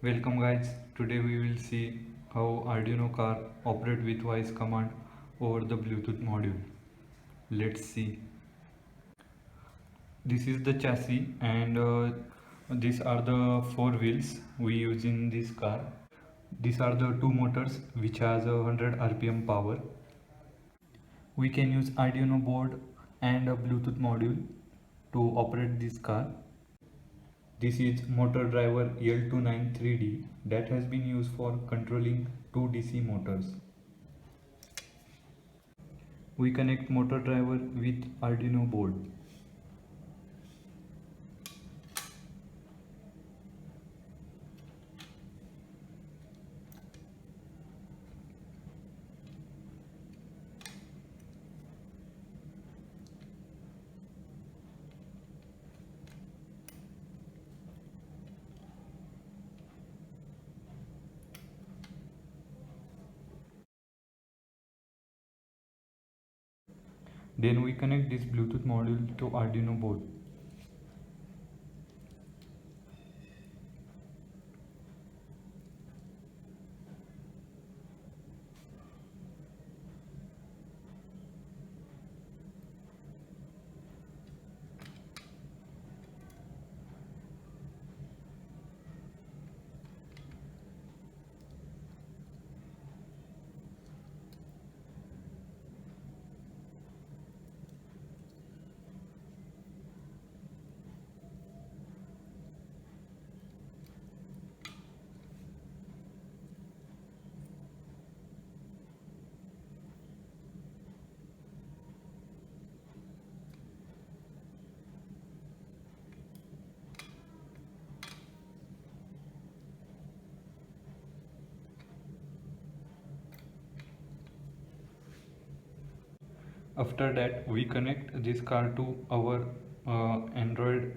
Welcome guys, today we will see how Arduino car operate with voice command over the Bluetooth module. Let's see. This is the chassis and these are the four wheels we use in this car. These are the two motors which has a 100 RPM power. We can use Arduino board and a Bluetooth module to operate this car. This is motor driver L293D that has been used for controlling two DC motors. We connect motor driver with Arduino board. Then we connect this Bluetooth module to Arduino board. After that we connect this car to our Android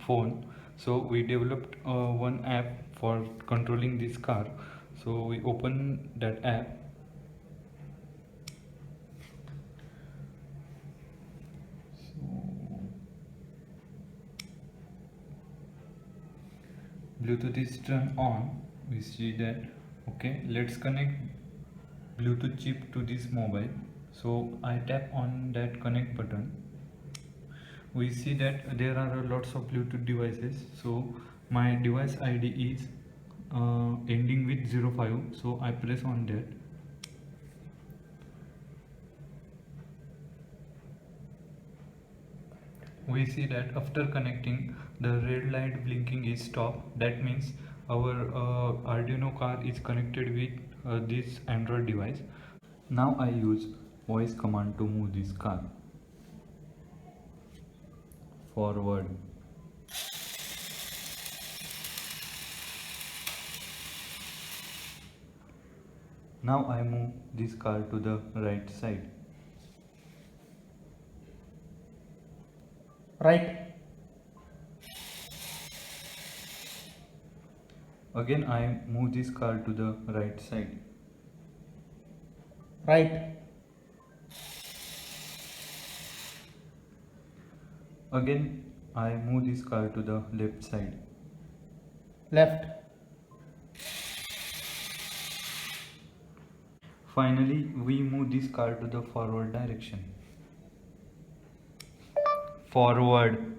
phone. So we developed one app for controlling this car. So we open that app. Bluetooth is turned on. We see that. Okay, let's connect Bluetooth chip to this mobile. So I tap on that connect button. We see that there are lots of Bluetooth devices. So my device ID is ending with 05. So I press on that. We see that after connecting, the red light blinking is stopped. That means our Arduino car is connected with this Android device. Now I use voice command to move this car forward. Now I move this car to the right side. Right. Again I move this car to the right side. Right. Again I move this car to the left side. Left. Finally we move this car to the forward direction. Forward.